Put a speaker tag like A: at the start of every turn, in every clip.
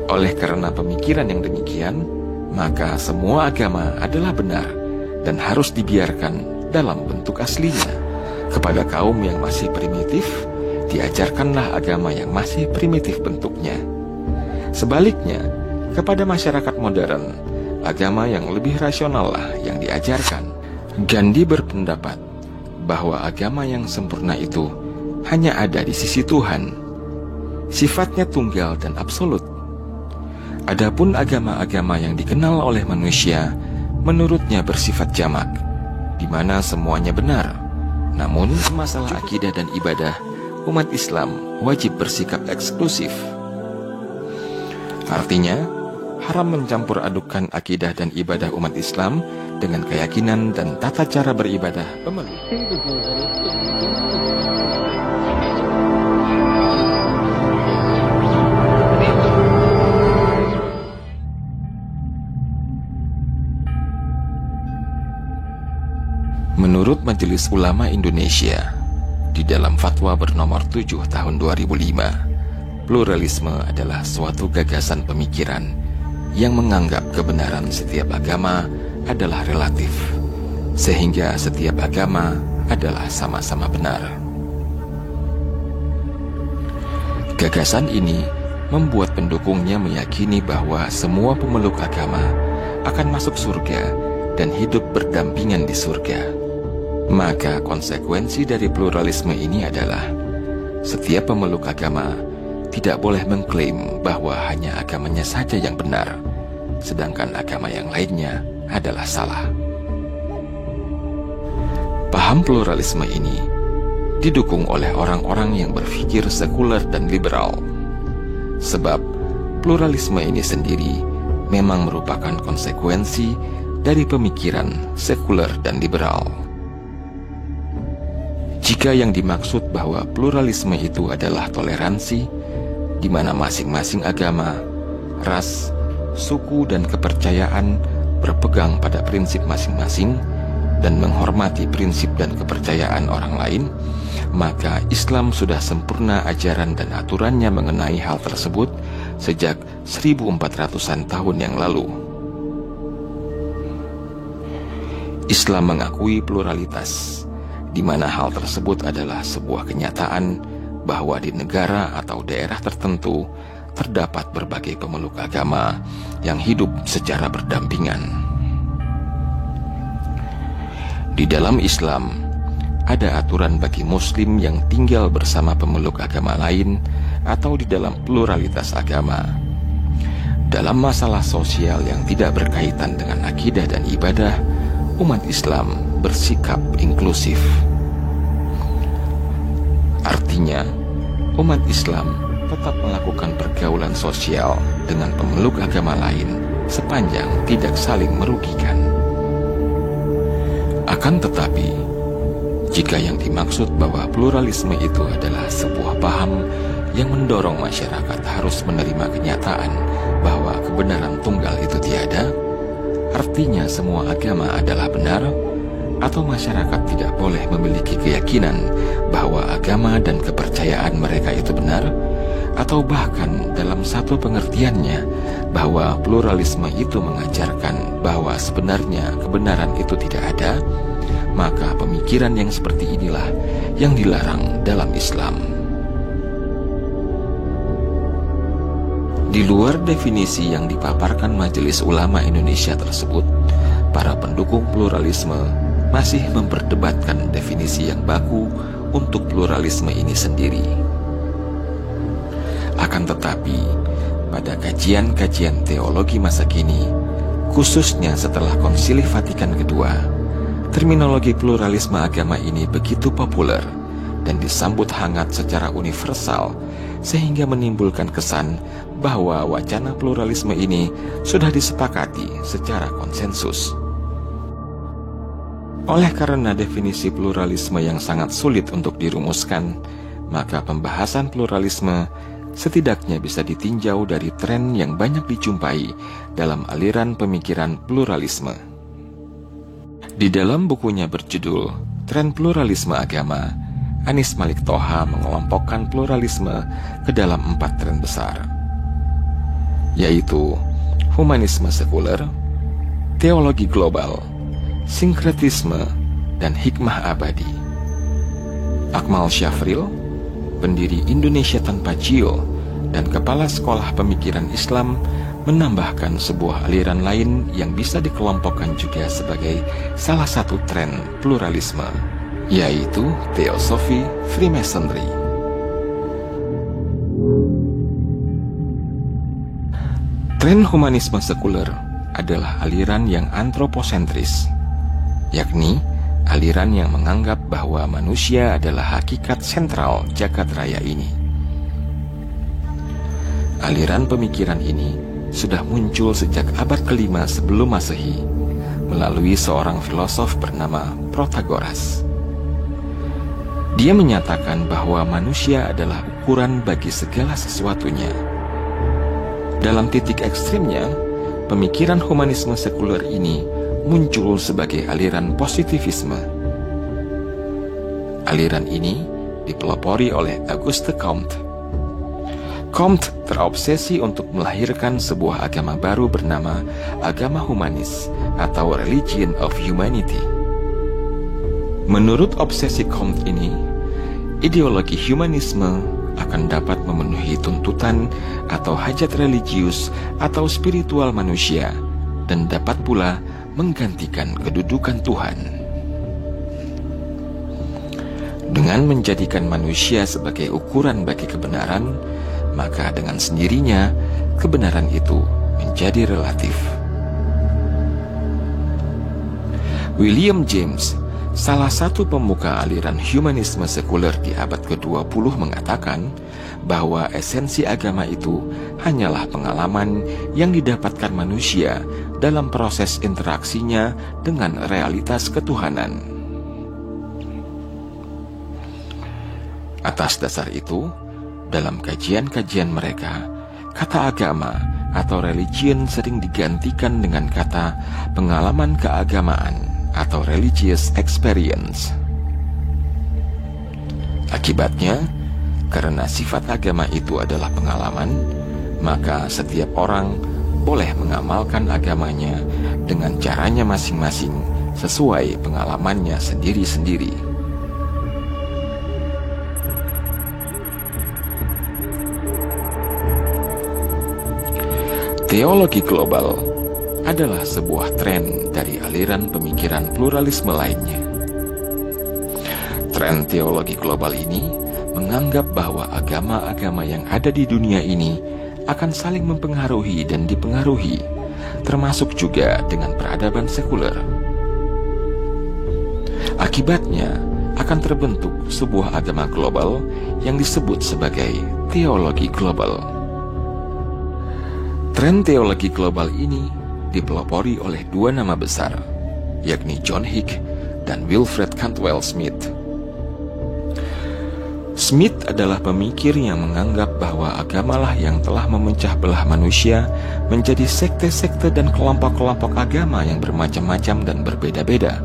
A: Oleh karena pemikiran yang demikian, maka semua agama adalah benar dan harus dibiarkan dalam bentuk aslinya. Kepada kaum yang masih primitif, diajarkanlah agama yang masih primitif bentuknya. Sebaliknya, kepada masyarakat modern, agama yang lebih rasional lah yang diajarkan. Gandhi berpendapat bahwa agama yang sempurna itu hanya ada di sisi Tuhan. Sifatnya tunggal dan absolut. Adapun agama-agama yang dikenal oleh manusia, menurutnya bersifat jamak, di mana semuanya benar. Namun, masalah akidah dan ibadah, umat Islam wajib bersikap eksklusif. Artinya, haram mencampur adukan akidah dan ibadah umat Islam dengan keyakinan dan tata cara beribadah pemeluk. Menurut Majelis Ulama Indonesia, di dalam fatwa bernomor 7 tahun 2005, pluralisme adalah suatu gagasan pemikiran yang menganggap kebenaran setiap agama adalah relatif, sehingga setiap agama adalah sama-sama benar. Gagasan ini membuat pendukungnya meyakini bahwa semua pemeluk agama akan masuk surga dan hidup berdampingan di surga. Maka konsekuensi dari pluralisme ini adalah setiap pemeluk agama tidak boleh mengklaim bahwa hanya agamanya saja yang benar, sedangkan agama yang lainnya adalah salah. Paham pluralisme ini didukung oleh orang-orang yang berpikir sekuler dan liberal. Sebab pluralisme ini sendiri memang merupakan konsekuensi dari pemikiran sekuler dan liberal. Jika yang dimaksud bahwa pluralisme itu adalah toleransi, di mana masing-masing agama, ras, suku, dan kepercayaan berpegang pada prinsip masing-masing dan menghormati prinsip dan kepercayaan orang lain, maka Islam sudah sempurna ajaran dan aturannya mengenai hal tersebut sejak 1400-an tahun yang lalu. Islam mengakui pluralitas, di mana hal tersebut adalah sebuah kenyataan bahwa di negara atau daerah tertentu terdapat berbagai pemeluk agama yang hidup secara berdampingan. Di dalam Islam, ada aturan bagi Muslim yang tinggal bersama pemeluk agama lain atau di dalam pluralitas agama. Dalam masalah sosial yang tidak berkaitan dengan akidah dan ibadah, umat Islam bersikap inklusif. Artinya, umat Islam tetap melakukan pergaulan sosial dengan pemeluk agama lain sepanjang tidak saling merugikan. Akan tetapi, jika yang dimaksud bahwa pluralisme itu adalah sebuah paham yang mendorong masyarakat harus menerima kenyataan bahwa kebenaran tunggal itu tiada, artinya semua agama adalah benar, atau masyarakat tidak boleh memiliki keyakinan bahwa agama dan kepercayaan mereka itu benar, atau bahkan dalam satu pengertiannya bahwa pluralisme itu mengajarkan bahwa sebenarnya kebenaran itu tidak ada, maka pemikiran yang seperti inilah yang dilarang dalam Islam. Di luar definisi yang dipaparkan Majelis Ulama Indonesia tersebut, para pendukung pluralisme masih memperdebatkan definisi yang baku untuk pluralisme ini sendiri. Akan tetapi, pada kajian-kajian teologi masa kini, khususnya setelah Konsili Vatikan II, terminologi pluralisme agama ini begitu populer dan disambut hangat secara universal, sehingga menimbulkan kesan bahwa wacana pluralisme ini sudah disepakati secara konsensus. Oleh karena definisi pluralisme yang sangat sulit untuk dirumuskan, maka pembahasan pluralisme setidaknya bisa ditinjau dari tren yang banyak dijumpai dalam aliran pemikiran pluralisme. Di dalam bukunya berjudul Tren Pluralisme Agama, Anies Malik Thoha mengelompokkan pluralisme ke dalam 4 tren besar. yaitu humanisme sekuler, teologi global, sinkretisme, dan hikmah abadi. Akmal Syafril, pendiri Indonesia Tanpa Jio dan kepala Sekolah Pemikiran Islam, menambahkan sebuah aliran lain yang bisa dikelompokkan juga sebagai salah satu tren pluralisme, yaitu teosofi Freemasonry. Tren humanisme sekuler adalah aliran yang antroposentris, yakni aliran yang menganggap bahwa manusia adalah hakikat sentral jagat raya ini. Aliran pemikiran ini sudah muncul sejak abad ke-5 sebelum Masehi melalui seorang filosof bernama Protagoras. Dia menyatakan bahwa manusia adalah ukuran bagi segala sesuatunya. Dalam titik ekstrimnya, pemikiran humanisme sekuler ini muncul sebagai aliran positivisme. Aliran ini dipelopori oleh Auguste Comte. Comte terobsesi untuk melahirkan sebuah agama baru bernama agama humanis atau Religion of Humanity. Menurut obsesi Comte ini, ideologi humanisme akan dapat memenuhi tuntutan atau hajat religius atau spiritual manusia dan dapat pula menggantikan kedudukan Tuhan. Dengan menjadikan manusia sebagai ukuran bagi kebenaran, maka dengan sendirinya kebenaran itu menjadi relatif. William James, salah satu pemuka aliran humanisme sekuler di abad ke-20, mengatakan bahwa esensi agama itu hanyalah pengalaman yang didapatkan manusia dalam proses interaksinya dengan realitas ketuhanan. Atas dasar itu, dalam kajian-kajian mereka, kata agama atau religion sering digantikan dengan kata pengalaman keagamaan atau religious experience. Akibatnya, karena sifat agama itu adalah pengalaman, maka setiap orang boleh mengamalkan agamanya dengan caranya masing-masing sesuai pengalamannya sendiri-sendiri. Teologi global adalah sebuah tren dari aliran pemikiran pluralisme lainnya. Tren teologi global ini menganggap bahwa agama-agama yang ada di dunia ini akan saling mempengaruhi dan dipengaruhi, termasuk juga dengan peradaban sekuler. Akibatnya akan terbentuk sebuah agama global yang disebut sebagai teologi global. Tren teologi global ini dipelopori oleh dua nama besar, yakni John Hick dan Wilfred Cantwell Smith. Smith adalah pemikir yang menganggap bahwa agamalah yang telah memecah belah manusia menjadi sekte-sekte dan kelompok-kelompok agama yang bermacam-macam dan berbeda-beda,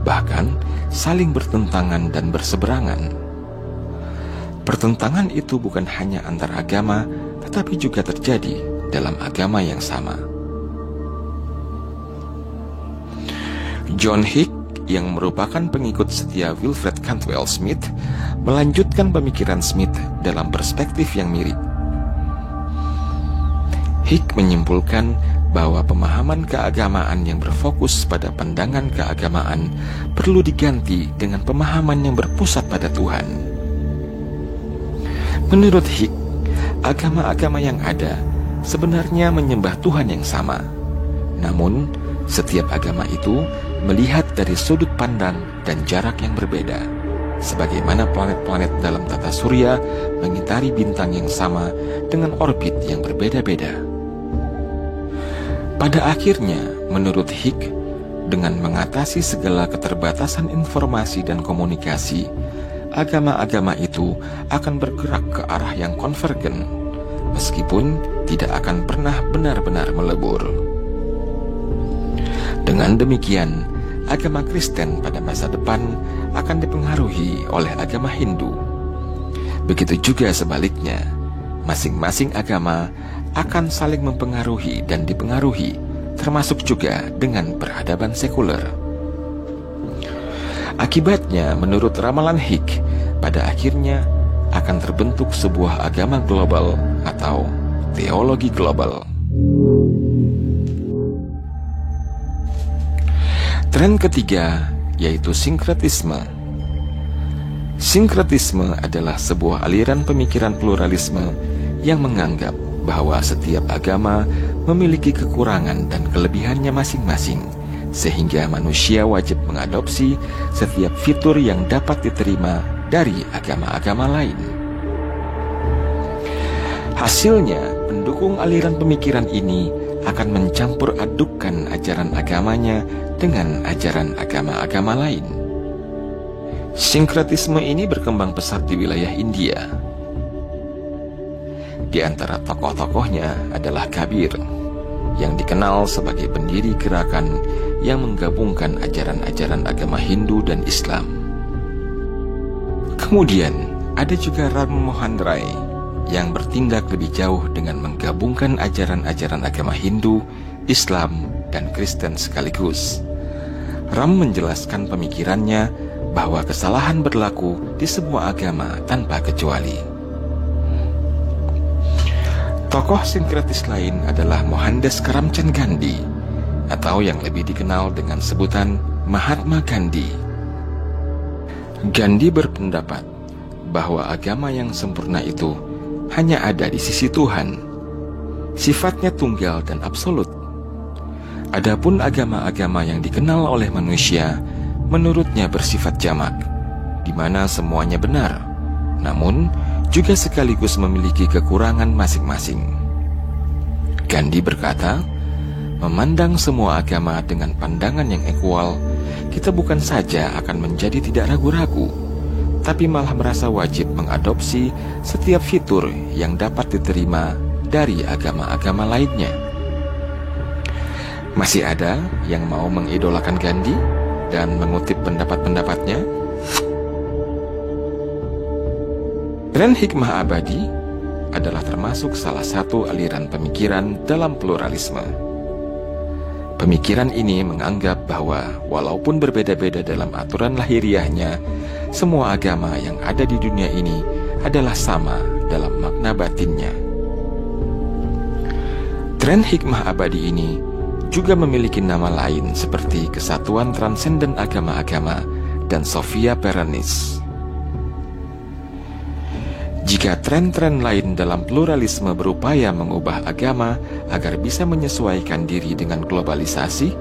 A: bahkan saling bertentangan dan berseberangan. Pertentangan itu bukan hanya antar agama, tetapi juga terjadi dalam agama yang sama. John Hick, yang merupakan pengikut setia Wilfred Cantwell Smith, melanjutkan pemikiran Smith dalam perspektif yang mirip. Hick menyimpulkan bahwa pemahaman keagamaan yang berfokus pada pandangan keagamaan perlu diganti dengan pemahaman yang berpusat pada Tuhan. Menurut Hick, agama-agama yang ada sebenarnya menyembah Tuhan yang sama. Namun, setiap agama itu melihat dari sudut pandang dan jarak yang berbeda, sebagaimana planet-planet dalam tata surya mengitari bintang yang sama dengan orbit yang berbeda-beda. Pada akhirnya, menurut Hick, dengan mengatasi segala keterbatasan informasi dan komunikasi, agama-agama itu akan bergerak ke arah yang konvergen, meskipun tidak akan pernah benar-benar melebur. Dengan demikian, agama Kristen pada masa depan akan dipengaruhi oleh agama Hindu. Begitu juga sebaliknya, masing-masing agama akan saling mempengaruhi dan dipengaruhi, termasuk juga dengan peradaban sekuler. Akibatnya, menurut ramalan Hicks, pada akhirnya akan terbentuk sebuah agama global atau teologi global. Tren ketiga yaitu sinkretisme. Sinkretisme adalah sebuah aliran pemikiran pluralisme yang menganggap bahwa setiap agama memiliki kekurangan dan kelebihannya masing-masing, sehingga manusia wajib mengadopsi setiap fitur yang dapat diterima dari agama-agama lain. Hasilnya, pendukung aliran pemikiran ini akan mencampur adukkan ajaran agamanya dengan ajaran agama-agama lain. Sinkretisme ini berkembang pesat di wilayah India. Di antara tokoh-tokohnya adalah Kabir, yang dikenal sebagai pendiri gerakan yang menggabungkan ajaran-ajaran agama Hindu dan Islam. Kemudian ada juga Ram Mohan Rai yang bertindak lebih jauh dengan menggabungkan ajaran-ajaran agama Hindu, Islam, dan Kristen sekaligus. Ram menjelaskan pemikirannya bahwa kesalahan berlaku di semua agama tanpa kecuali. Tokoh sinkretis lain adalah Mohandas Karamchand Gandhi, atau yang lebih dikenal dengan sebutan Mahatma Gandhi. Gandhi berpendapat bahwa agama yang sempurna itu hanya ada di sisi Tuhan. Sifatnya tunggal dan absolut. Adapun agama-agama yang dikenal oleh manusia, menurutnya bersifat jamak, di mana semuanya benar, namun juga sekaligus memiliki kekurangan masing-masing. Gandhi berkata, memandang semua agama dengan pandangan yang equal, kita bukan saja akan menjadi tidak ragu-ragu, tapi malah merasa wajib mengadopsi setiap fitur yang dapat diterima dari agama-agama lainnya. Masih ada yang mau mengidolakan Gandhi dan mengutip pendapat-pendapatnya? Tren hikmah abadi adalah termasuk salah satu aliran pemikiran dalam pluralisme. Pemikiran ini menganggap bahwa walaupun berbeda-beda dalam aturan lahiriahnya, semua agama yang ada di dunia ini adalah sama dalam makna batinnya. Tren hikmah abadi ini juga memiliki nama lain seperti Kesatuan Transenden Agama-Agama dan Sophia Perennis. Jika tren-tren lain dalam pluralisme berupaya mengubah agama agar bisa menyesuaikan diri dengan globalisasi,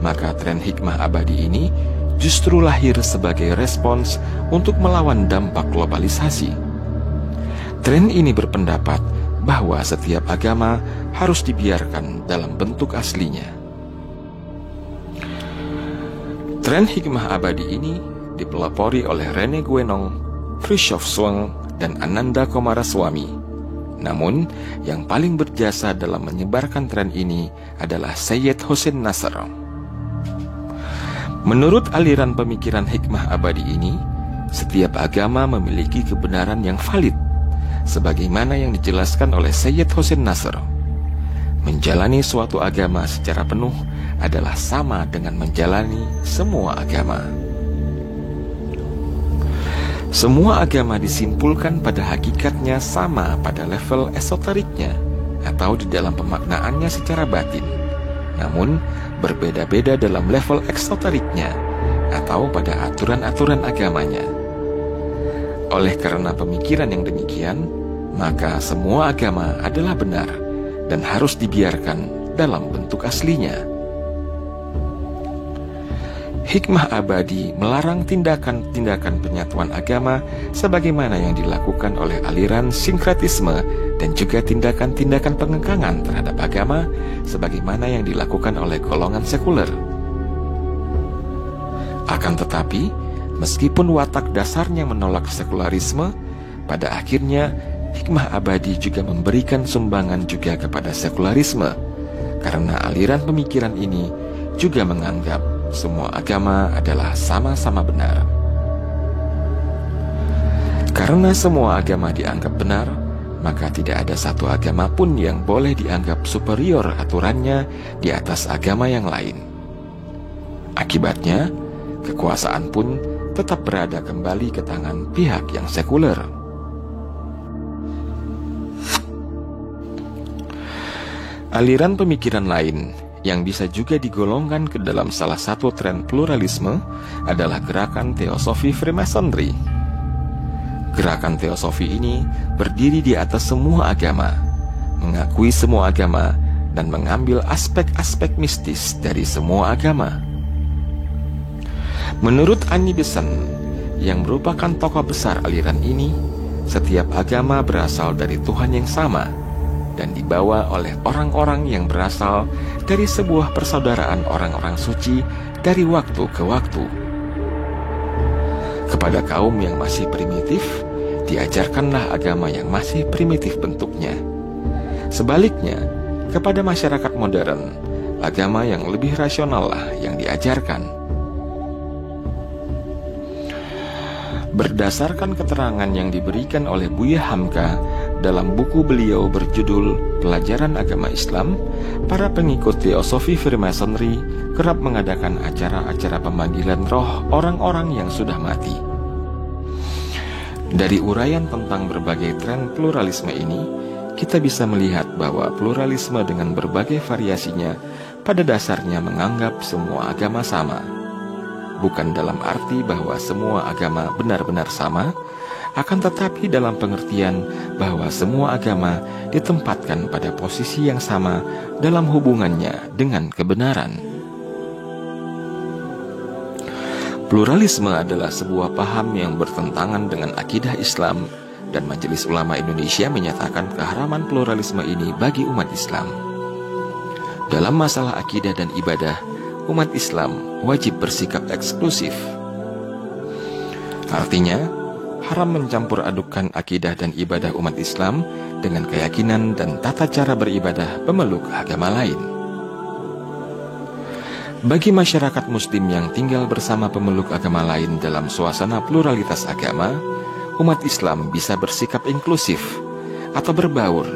A: maka tren hikmah abadi ini justru lahir sebagai respons untuk melawan dampak globalisasi. Tren ini berpendapat bahwa setiap agama harus dibiarkan dalam bentuk aslinya. Tren hikmah abadi ini dipelopori oleh Rene Guénon, Frithjof Swaang, dan Ananda Coomaraswamy. Namun, yang paling berjasa dalam menyebarkan tren ini adalah Syed Hossein Nasr. Menurut aliran pemikiran hikmah abadi ini, setiap agama memiliki kebenaran yang valid, sebagaimana yang dijelaskan oleh Syed Hossein Nasr. Menjalani suatu agama secara penuh adalah sama dengan menjalani semua agama. Semua agama disimpulkan pada hakikatnya sama pada level esoteriknya atau di dalam pemaknaannya secara batin, namun berbeda-beda dalam level eksoteriknya atau pada aturan-aturan agamanya. Oleh karena pemikiran yang demikian, maka semua agama adalah benar dan harus dibiarkan dalam bentuk aslinya. Hikmah abadi melarang tindakan-tindakan penyatuan agama sebagaimana yang dilakukan oleh aliran sinkretisme dan juga tindakan-tindakan pengekangan terhadap agama sebagaimana yang dilakukan oleh golongan sekuler. Akan tetapi, meskipun watak dasarnya menolak sekularisme, pada akhirnya hikmah abadi juga memberikan sumbangan juga kepada sekularisme, karena aliran pemikiran ini juga menganggap semua agama adalah sama-sama benar. Karena semua agama dianggap benar, maka tidak ada satu agama pun yang boleh dianggap superior aturannya di atas agama yang lain. Akibatnya, kekuasaan pun tetap berada kembali ke tangan pihak yang sekuler. Aliran pemikiran lain yang bisa juga digolongkan ke dalam salah satu tren pluralisme adalah gerakan teosofi Freemasonry. Gerakan teosofi ini berdiri di atas semua agama, mengakui semua agama, dan mengambil aspek-aspek mistis dari semua agama. Menurut Annie Besant, yang merupakan tokoh besar aliran ini, setiap agama berasal dari Tuhan yang sama dan dibawa oleh orang-orang yang berasal dari sebuah persaudaraan orang-orang suci dari waktu ke waktu. Kepada kaum yang masih primitif, diajarkanlah agama yang masih primitif bentuknya. Sebaliknya, kepada masyarakat modern, agama yang lebih rasional lah yang diajarkan. Berdasarkan keterangan yang diberikan oleh Buya Hamka dalam buku beliau berjudul Pelajaran Agama Islam, para pengikut teosofi Freemasonry kerap mengadakan acara-acara pemanggilan roh orang-orang yang sudah mati. Dari uraian tentang berbagai tren pluralisme ini, kita bisa melihat bahwa pluralisme dengan berbagai variasinya pada dasarnya menganggap semua agama sama. Bukan dalam arti bahwa semua agama benar-benar sama, akan tetapi dalam pengertian bahwa semua agama ditempatkan pada posisi yang sama dalam hubungannya dengan kebenaran. Pluralisme adalah sebuah paham yang bertentangan dengan akidah Islam, dan Majelis Ulama Indonesia menyatakan keharaman pluralisme ini bagi umat Islam. Dalam masalah akidah dan ibadah, umat Islam wajib bersikap eksklusif. Artinya, haram mencampur adukan akidah dan ibadah umat Islam dengan keyakinan dan tata cara beribadah pemeluk agama lain. Bagi masyarakat Muslim yang tinggal bersama pemeluk agama lain dalam suasana pluralitas agama, umat Islam bisa bersikap inklusif atau berbaur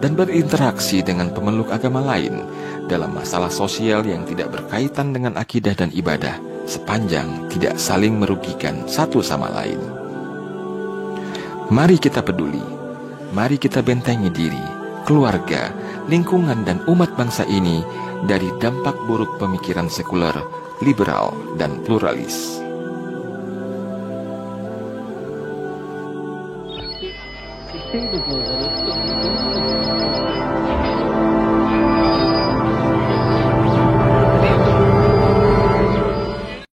A: dan berinteraksi dengan pemeluk agama lain dalam masalah sosial yang tidak berkaitan dengan akidah dan ibadah, sepanjang tidak saling merugikan satu sama lain. Mari kita peduli, mari kita bentengi diri, keluarga, lingkungan, dan umat bangsa ini dari dampak buruk pemikiran sekuler, liberal, dan pluralis.